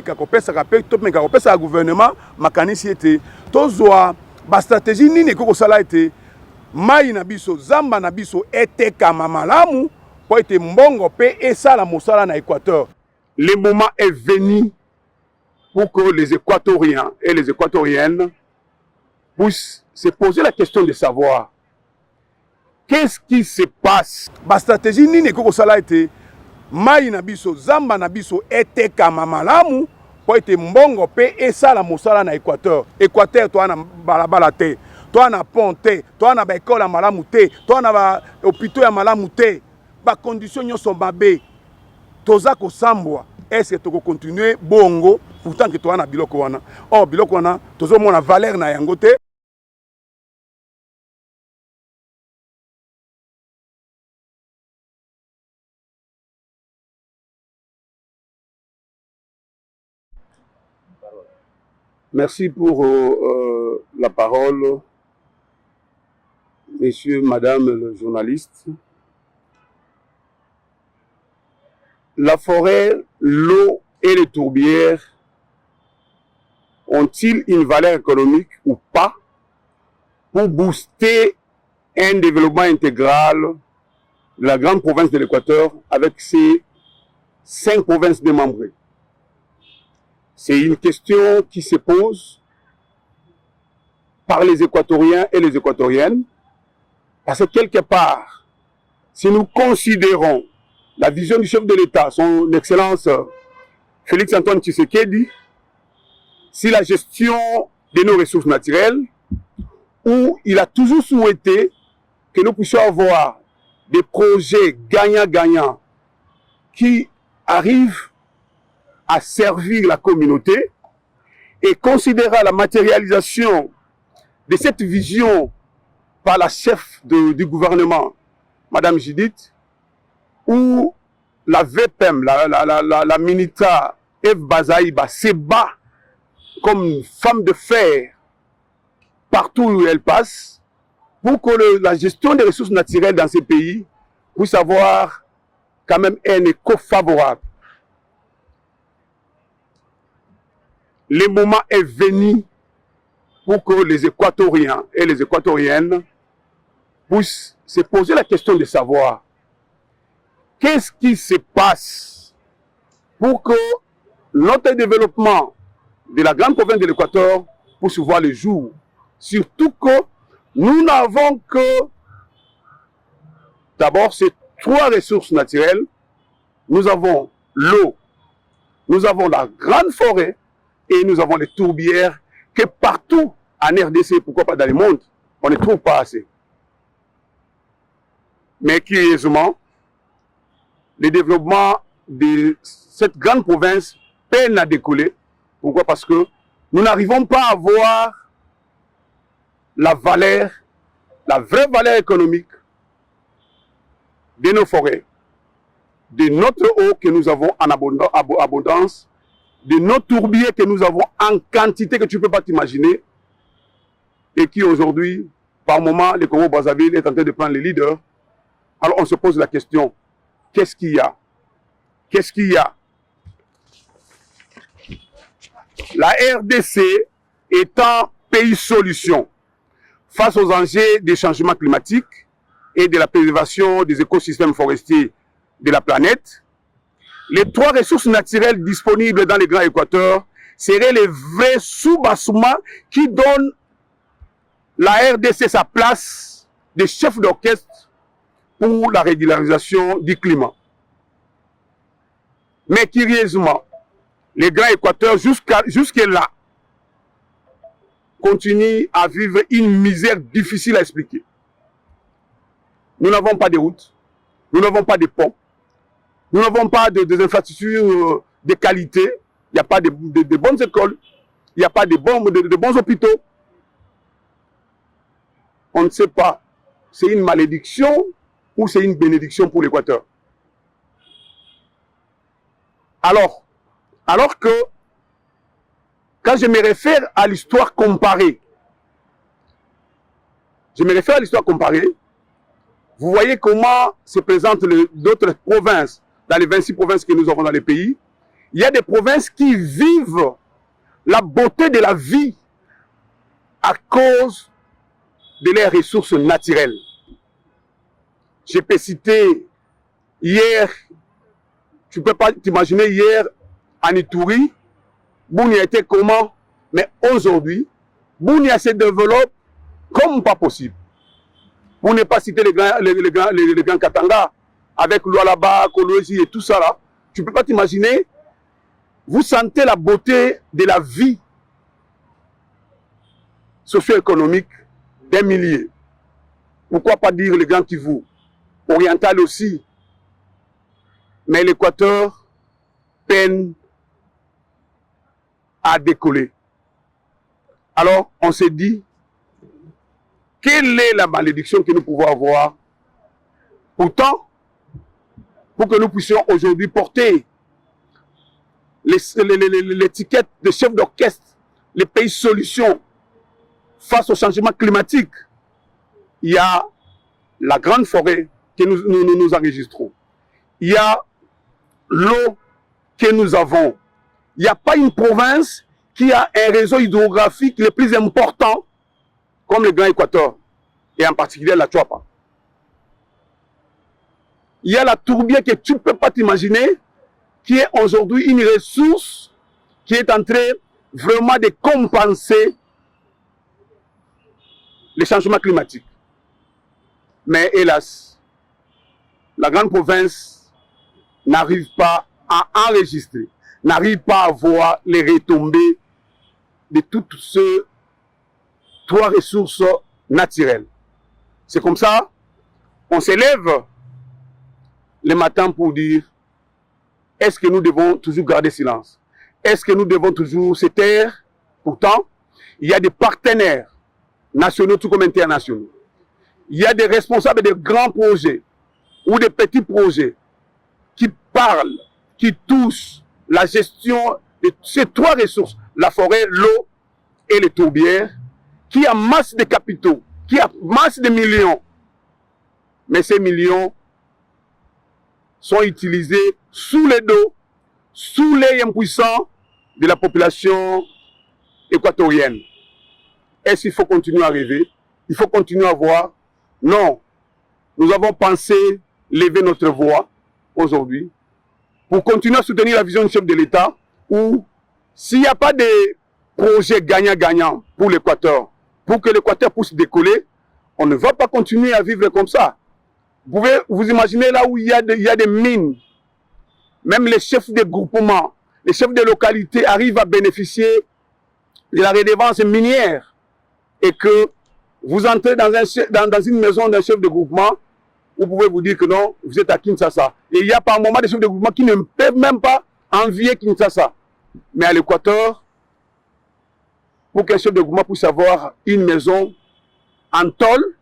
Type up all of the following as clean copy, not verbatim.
kopesa gouvernement makanisi ete tozwa ba stratégie nini ko sala ete mai na biso zamba na biso etekama malamu po ete mbongo pe esala mosala na Équateur. Le moment est venu pour que les Équatoriens et les Équatoriennes puissent se poser la question de savoir qu'est-ce qui se passe. Ba stratégie nini ko sala ete mai na biso zamba na biso etekama malamu po ete mbongo pe esala mosala na Équateur. Équateur to na balabala te, to na pont te, to na ba école ya malamu te, to na ba hôpitaux ya malamu te, ba conditions nyonso mabe. Toza ko sambwa, est-ce que toko continuer bongo pourtant que to na biloko wana. Oh biloko wana tozo mona valeur na yango te. Merci pour la parole, messieurs, madame le journaliste. La forêt, l'eau et les tourbières ont-ils une valeur économique ou pas pour booster un développement intégral de la grande province de l'Équateur avec ses 5 provinces démembrées? C'est une question qui se pose par les Équatoriens et les Équatoriennes, parce que quelque part, si nous considérons la vision du chef de l'État, son Excellence Félix-Antoine Tshisekedi, si la gestion de nos ressources naturelles, où il a toujours souhaité que nous puissions avoir des projets gagnant-gagnant qui arrivent à servir la communauté, et considérer la matérialisation de cette vision par la chef du gouvernement, Madame Judith, où la VPM, la Minita Eve Bazaïba, se bat comme une femme de fer partout où elle passe, pour que la gestion des ressources naturelles dans ces pays puisse avoir quand même un écho favorable. Le moment est venu pour que les Équatoriens et les Équatoriennes puissent se poser la question de savoir qu'est-ce qui se passe pour que notre développement de la grande province de l'Équateur puisse voir le jour. Surtout que nous n'avons que d'abord ces 3 ressources naturelles. Nous avons l'eau, nous avons la grande forêt, et nous avons les tourbières que partout en RDC, pourquoi pas dans le monde, on ne trouve pas assez. Mais curieusement, le développement de cette grande province peine à décoller. Pourquoi? Parce que nous n'arrivons pas à voir la valeur, la vraie valeur économique de nos forêts, de notre eau que nous avons en abondance, de nos tourbiers que nous avons en quantité que tu ne peux pas t'imaginer, et qui aujourd'hui, par moment, le Congo-Brazzaville est en train de prendre les leaders. Alors on se pose la question, qu'est-ce qu'il y a? Qu'est-ce qu'il y a? La RDC étant pays solution face aux enjeux des changements climatiques et de la préservation des écosystèmes forestiers de la planète, les 3 ressources naturelles disponibles dans les Grands Équateurs seraient les vrais sous-bassements qui donnent la RDC sa place de chef d'orchestre pour la régularisation du climat. Mais curieusement, les Grands Équateurs jusque-là continuent à vivre une misère difficile à expliquer. Nous n'avons pas de routes, nous n'avons pas de ponts, nous n'avons pas des infrastructures de qualité, il n'y a pas de bonnes écoles, il n'y a pas de bons hôpitaux. On ne sait pas, c'est une malédiction ou c'est une bénédiction pour l'Équateur. Alors que, quand je me réfère à l'histoire comparée, vous voyez comment se présentent d'autres provinces, dans les 26 provinces que nous avons dans le pays. Il y a des provinces qui vivent la beauté de la vie à cause de leurs ressources naturelles. Je peux citer hier, tu ne peux pas t'imaginer hier en Ituri, Bunia était comment, mais aujourd'hui, Bunia se développe comme pas possible. Pour ne pas citer les grands Katanga, avec Lualaba, Kolwezi et tout ça là, tu ne peux pas t'imaginer, vous sentez la beauté de la vie socio-économique des milliers. Pourquoi pas dire le Grand Kivu, oriental aussi. Mais l'Équateur peine à décoller. Alors, on s'est dit, quelle est la malédiction que nous pouvons avoir? Pourtant, pour que nous puissions aujourd'hui porter l'étiquette de chef d'orchestre, les pays solutions face au changement climatique, il y a la grande forêt que nous enregistrons. Il y a l'eau que nous avons. Il n'y a pas une province qui a un réseau hydrographique le plus important comme le Grand Équateur, et en particulier la Chuapa. Il y a la tourbière que tu ne peux pas t'imaginer, qui est aujourd'hui une ressource qui est en train vraiment de compenser les changements climatiques. Mais hélas, la grande province n'arrive pas à enregistrer, n'arrive pas à voir les retombées de toutes ces trois ressources naturelles. C'est comme ça, on s'élève le matin pour dire, est-ce que nous devons toujours garder silence? Est-ce que nous devons toujours se taire? Pourtant, il y a des partenaires nationaux tout comme internationaux. Il y a des responsables de grands projets ou de petits projets qui parlent, qui touchent la gestion de ces trois ressources, la forêt, l'eau et les tourbières, qui a masse de capitaux, qui a masse de millions. Mais ces millions sont utilisés sous les dos, sous les impuissants de la population équatorienne. Est-ce qu'il faut continuer à rêver? Il faut continuer à voir? Non. Nous avons pensé lever notre voix aujourd'hui pour continuer à soutenir la vision du chef de l'État où s'il n'y a pas de projet gagnant-gagnant pour l'Équateur, pour que l'Équateur puisse décoller, on ne va pas continuer à vivre comme ça. Vous pouvez vous imaginer là où il y a des mines. Même les chefs de groupement, les chefs de localité arrivent à bénéficier de la redevance minière. Et que vous entrez dans une maison d'un chef de groupement, vous pouvez vous dire que non, vous êtes à Kinshasa. Et il y a par moment des chefs de groupement qui ne peuvent même pas envier Kinshasa. Mais à l'Équateur, pour qu'un chef de groupement puisse avoir une maison en tôle,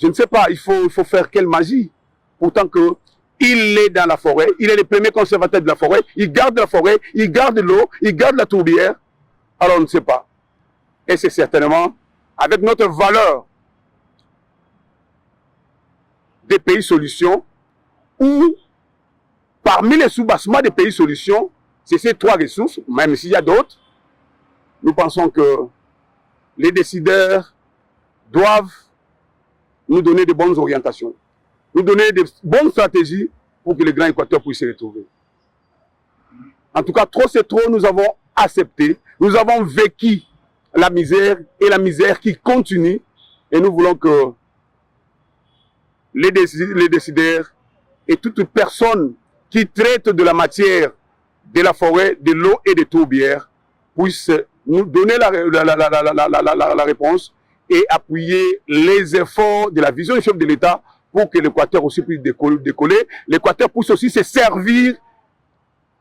je ne sais pas, il faut faire quelle magie. Pourtant que il est dans la forêt, il est le premier conservateur de la forêt, il garde la forêt, il garde l'eau, il garde la tourbière. Alors on ne sait pas. Et c'est certainement avec notre valeur des pays solutions, ou parmi les sous-bassements des pays solutions, c'est ces trois ressources, même s'il y a d'autres, nous pensons que les décideurs doivent nous donner de bonnes orientations, nous donner de bonnes stratégies pour que le Grand Équateur puisse se retrouver. En tout cas, trop c'est trop, nous avons accepté, nous avons vécu la misère et la misère qui continue, et nous voulons que les décideurs et toute personne qui traite de la matière, de la forêt, de l'eau et des tourbières puissent nous donner la réponse et appuyer les efforts de la vision du chef de l'État pour que l'Équateur aussi puisse décoller. L'Équateur puisse aussi se servir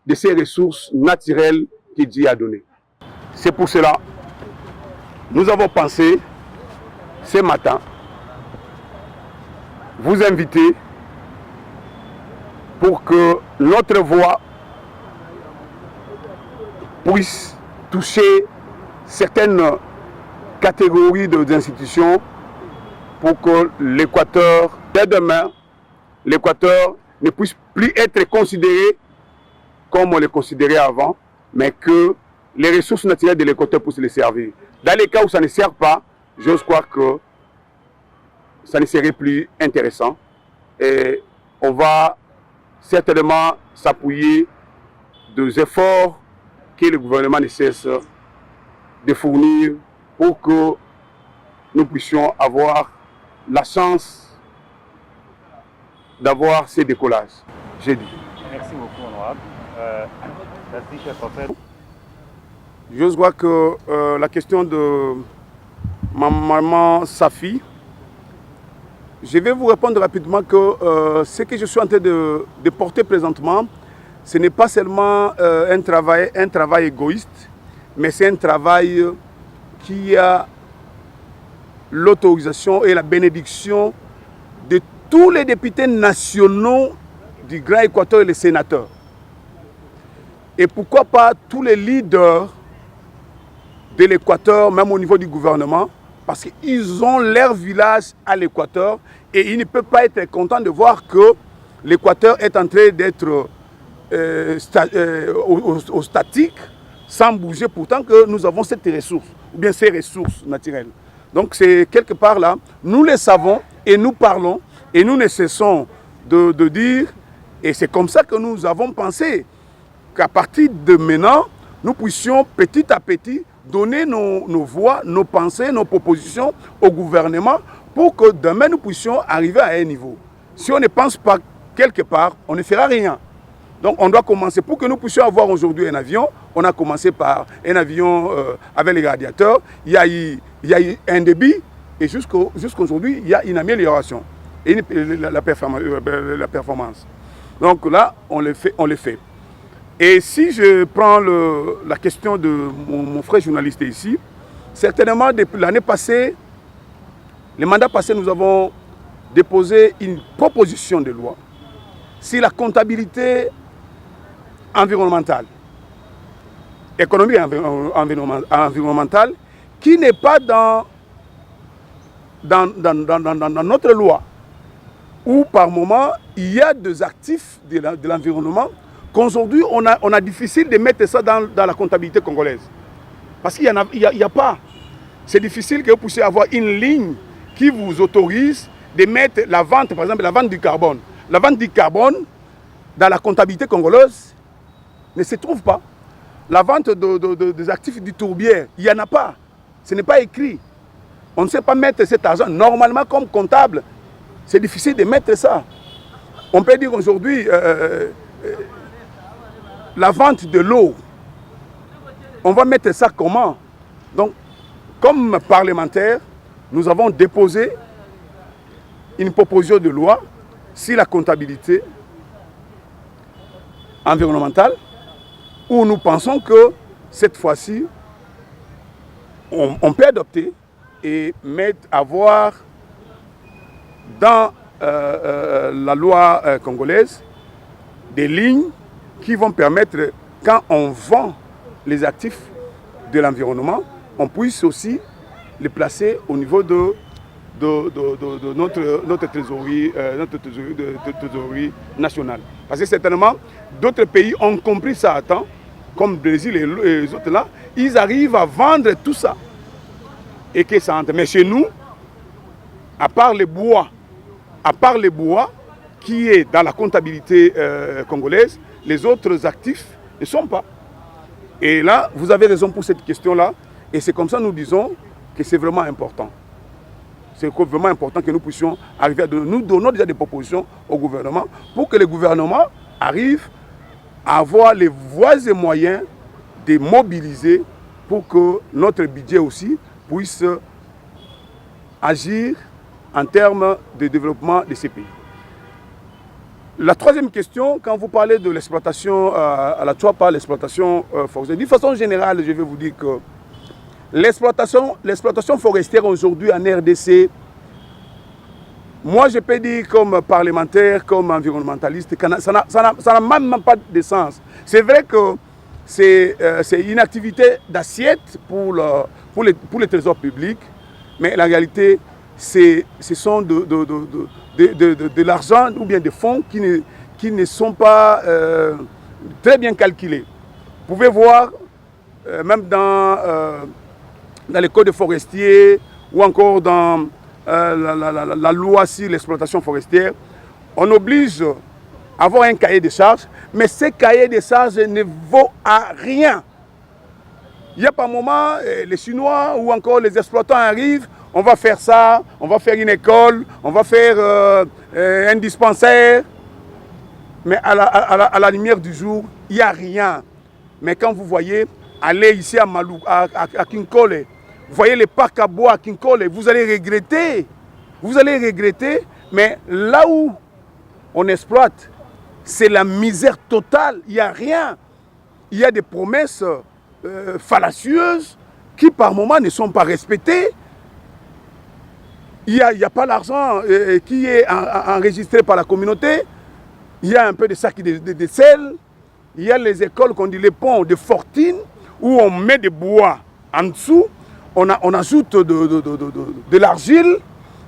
de ces ressources naturelles que Dieu a données. C'est pour cela nous avons pensé ce matin vous inviter pour que notre voix puisse toucher certaines catégories d'institutions pour que l'Équateur, dès demain, l'Équateur ne puisse plus être considéré comme on les considérait avant, mais que les ressources naturelles de l'Équateur puissent les servir. Dans les cas où ça ne sert pas, j'ose croire que ça ne serait plus intéressant. Et on va certainement s'appuyer des efforts que le gouvernement ne cesse de fournir pour que nous puissions avoir la chance d'avoir ces décollages. J'ai dit. Merci beaucoup, honorable. Merci, cher prophète. Je crois que la question de ma maman Safi, je vais vous répondre rapidement que ce que je suis en train de porter présentement, ce n'est pas seulement un travail égoïste, mais c'est un travail qui a l'autorisation et la bénédiction de tous les députés nationaux du Grand Équateur et les sénateurs. Et pourquoi pas tous les leaders de l'Équateur, même au niveau du gouvernement, parce qu'ils ont leur village à l'Équateur et ils ne peuvent pas être contents de voir que l'Équateur est en train d'être au statique, sans bouger, pourtant que nous avons cette ressource, ou bien ces ressources naturelles. Donc c'est quelque part là, nous les savons et nous parlons et nous ne cessons de dire, et c'est comme ça que nous avons pensé qu'à partir de maintenant, nous puissions petit à petit donner nos voix, nos pensées, nos propositions au gouvernement pour que demain nous puissions arriver à un niveau. Si on ne pense pas quelque part, on ne fera rien. Donc on doit commencer. Pour que nous puissions avoir aujourd'hui un avion, on a commencé par un avion avec les radiateurs. Il y a eu un débit et jusqu'aujourd'hui, il y a une amélioration et la performance. Donc là, on le fait. Et si je prends la question de mon frère journaliste ici, certainement depuis l'année passée, le mandat passé, nous avons déposé une proposition de loi sur la comptabilité environnementale, économie environnementale, qui n'est pas dans notre loi, où par moment, il y a des actifs de l'environnement qu'aujourd'hui, on a difficile de mettre ça dans la comptabilité congolaise. Parce qu'il n'y a pas. C'est difficile que vous puissiez avoir une ligne qui vous autorise de mettre la vente, par exemple, la vente du carbone. La vente du carbone, dans la comptabilité congolaise, ne se trouve pas. La vente des actifs du tourbière, il n'y en a pas. Ce n'est pas écrit. On ne sait pas mettre cet argent. Normalement, comme comptable, c'est difficile de mettre ça. On peut dire aujourd'hui, la vente de l'eau, on va mettre ça comment? Donc, comme parlementaire, nous avons déposé une proposition de loi sur la comptabilité environnementale, où nous pensons que cette fois-ci, on peut adopter et avoir dans la loi congolaise des lignes qui vont permettre, quand on vend les actifs de l'environnement, on puisse aussi les placer au niveau de notre trésorerie nationale. Parce que certainement, d'autres pays ont compris ça à temps, comme le Brésil et les autres là, ils arrivent à vendre tout ça. Et que ça entre. Mais chez nous, à part les bois qui est dans la comptabilité congolaise, les autres actifs ne sont pas. Et là, vous avez raison pour cette question-là. Et c'est comme ça que nous disons que c'est vraiment important. C'est vraiment important que nous puissions arriver à nous donner déjà des propositions au gouvernement pour que le gouvernement arrive à avoir les voies et moyens de mobiliser pour que notre budget aussi puisse agir en termes de développement de ces pays. La troisième question, quand vous parlez de l'exploitation à la Tchouapa, l'exploitation forestière, d'une façon générale, je vais vous dire que l'exploitation forestière aujourd'hui en RDC, moi je peux dire comme parlementaire, comme environnementaliste, que ça n'a même pas de sens. C'est vrai que c'est une activité d'assiette pour les trésors publics, mais la réalité, ce sont de l'argent ou bien des fonds qui ne sont pas très bien calculé. Vous pouvez voir, même dans les codes forestiers ou encore dans la loi sur l'exploitation forestière, on oblige à avoir un cahier de charges, mais ce cahier de charges ne vaut à rien. Il y a par moment, les Chinois ou encore les exploitants arrivent, on va faire ça, on va faire une école, on va faire un dispensaire, mais à la lumière du jour, il n'y a rien. Mais quand vous voyez, allez ici à Malou, à Kinkole, vous voyez les parcs à bois à Kinkole, vous allez regretter. Vous allez regretter, mais là où on exploite, c'est la misère totale. Il n'y a rien. Il y a des promesses fallacieuses qui par moments ne sont pas respectées. Il n'y a pas l'argent qui est enregistré par la communauté. Il y a un peu de sacs de sel. Il y a les écoles qu'on dit les ponts de fortune où on met des bois en dessous. On ajoute de l'argile.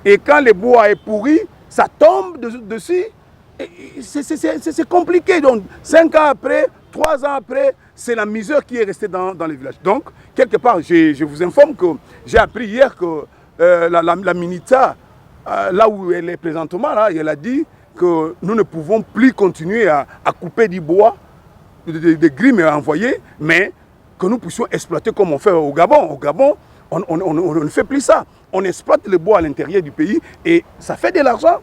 Et quand le bois est pourri, ça tombe dessus. C'est compliqué. Donc, 5 ans après, 3 ans après, c'est la misère qui est restée dans les villages. Donc, quelque part, je vous informe que j'ai appris hier que la Minita, là où elle est présentement, là, elle a dit que nous ne pouvons plus continuer à couper du bois, des grimes à envoyer, mais que nous puissions exploiter comme on fait au Gabon. Au Gabon, on ne fait plus ça. On exploite le bois à l'intérieur du pays et ça fait de l'argent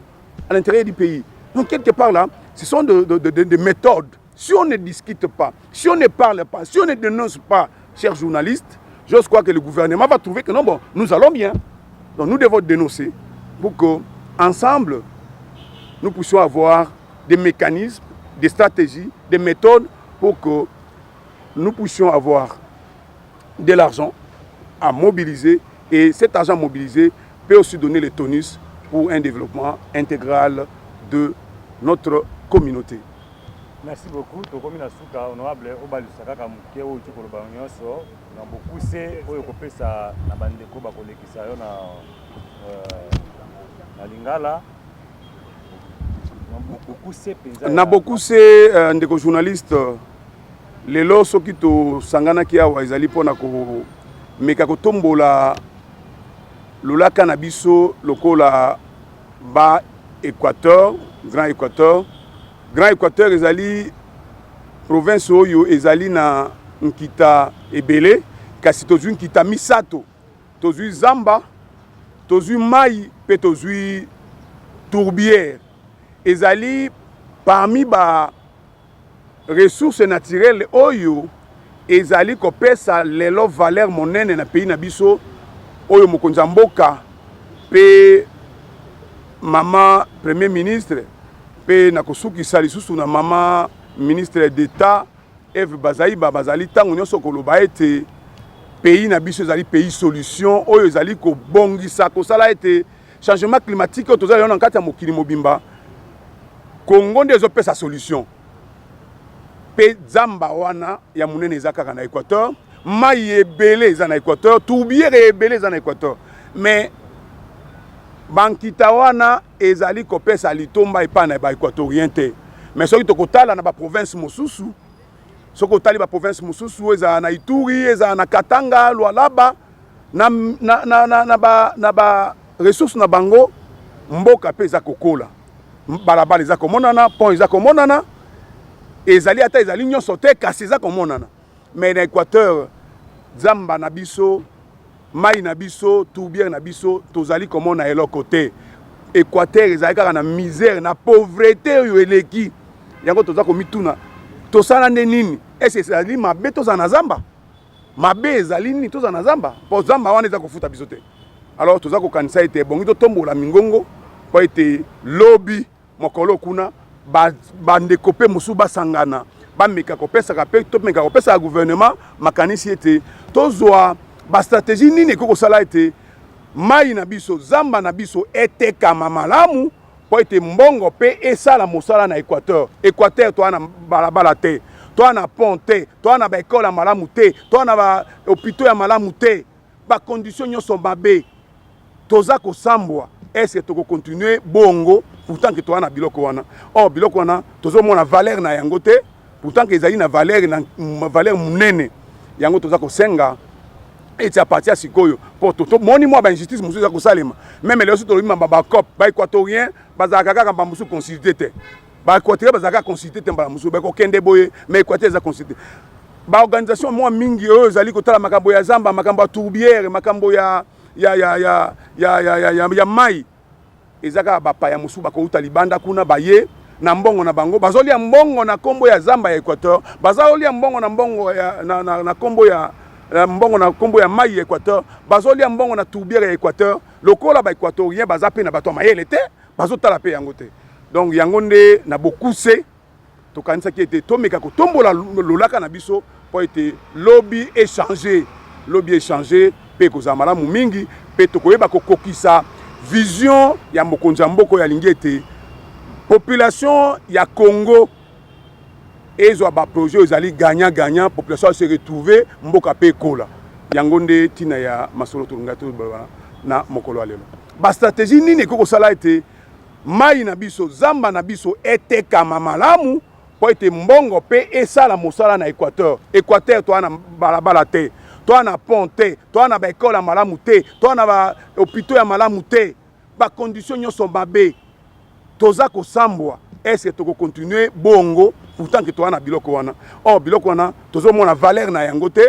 à l'intérieur du pays. Donc, quelque part là, ce sont des méthodes. Si on ne discute pas, si on ne parle pas, si on ne dénonce pas, chers journalistes, j'ose croire que le gouvernement va trouver que non, bon, nous allons bien. Donc, nous devons dénoncer pour qu'ensemble, nous puissions avoir des mécanismes, des stratégies, des méthodes pour que nous puissions avoir de l'argent à mobiliser. Et cet argent mobilisé peut aussi donner le tonus pour un développement intégral de notre communauté. Merci beaucoup. Tokomi na suka honorable obalusaka kamuke oyo tukoloba nyonso na bokuse oyo kopesa na bandeko bakolekisa yo na Lingala. Na bokuse ndeko journaliste lelo soki tosanganaki awa ezali mpona komeka kotombola lolaka na biso lokola ba Équateur, Grand Équateur. Grand Équateur ezali province oyo ezali na nkita ebele kasi tozwi nkita misato. Tozwi zamba, tozwi mai pe tozwi tourbière. Ezali parmi ba ressources naturelles oyo ezali kopesa lelo valeur monene na pays na biso oyo mokonzi ya mboka pe mama premier ministre pe na kosukisa lisusu na mama ministre d'État Eve Bazaiba bazali tango nyonso koloba ete pays na biso ezali pays solution oyo ezali kobongisa kosala ete changement climatique oyo tozali na kati ya mokili mobimba Congo nde ezopesa solution pe zamba wana ya munene eza kaka na Équateur, mai ebele eza na Équateur, toubiere ebele eza na Équateur, mais bankita wana ezali kopesa litomba epa na ba équatorien te. Mais soki tokotala na ba province mosusu, soki otali ba province mosusu eza na Ituri, eza na Katanga, Lualaba na ba ressources na bango mboka pe eza kokola. Balabala eza komonana, pont eza komonana, ezali ata ezali nyonso te kasi eza komonana. Mais na Équateur, zamba na biso, mai na biso, toubière na biso, tozali komona eloko te. Équateur ezali kaka na misère, na pauvreté oyo eleki. Yango toza komituna. Tosala nde nini? Est-ce ezali mabe toza na zamba? Mabe ezali nini toza na zamba? Po zamba wana eza kofuta biso te. Alors toza kokanisa ete bongi totombola mingongo po ete lobby mokolo kuna bandeko pe mosusu basangana bameka kopesaka pe topeka kopesa gouvernement makanisi ete tozwa ba stratégie nini ekokosala ete mai na biso zamba na biso etekama malamu po ete mbongo pe esala mosala na Équateur. Équateur toa na balabala te, toa na pont te, toa na ba école ya malamu te, toa na ba hôpitaux ya malamu te, ba conditions nyonso mabe. Toza kosambwa est-ce que toko continuer bongo pourtant que toa na biloko wana. Oh biloko wana tozomona valeur na yango te, pourtant que ezali na valeur munene yango toza kosenga eti à partir sikoyo pour toto moni moi ba injustice mususu ko salema même les autres mamba ba cop ba équatorien bazaka kaka ba mususu consulter te ba équatorien bazaka consulter te ba mususu ba ko kende boye mais équatorien za consulter ba organisation moi mingi oyo ezali kotala makambo ya zamba makambo ya tourbière makambo ya mai ezaka ba pa ya mususu ba ko uta libanda kuna ba ye na mbongo na bango bazolia mbongo na kombo ya zamba ya Équateur bazolia mbongo na mbongo ya na kombo ya mbongo na kombo ya mai ya Équateur bazolia mbongo na tourbière ya Équateur lokola ba équatorien bazape na bato mayele te bazotala pe yango te donc yango nde na bokuse to kanisa ki ete tomeka ko tombola lolaka na biso po ete lobby échanger pe ko zamala mu mingi pe to koyeba ko kokisa vision ya mokonza mboko ya lingete population ya Congo ezwa ba projet ezali gagnant population se retrouver mboka pe kola yango nde tina ya masolo tulunga to na mokolo alelo ba stratégie nini ko sala ete mai na biso zamba na biso etekama malamu po ete mbongo pe esala mosala na Équateur to ana balabala te to ana pont te to ana ba école ya malamu te to ana ba hôpital ya malamu te ba condition nyonso mabe toza kosambwa est-ce que toko continuer bongo pourtant que to ana biloko wana biloko wana tozo mona valeur na yango te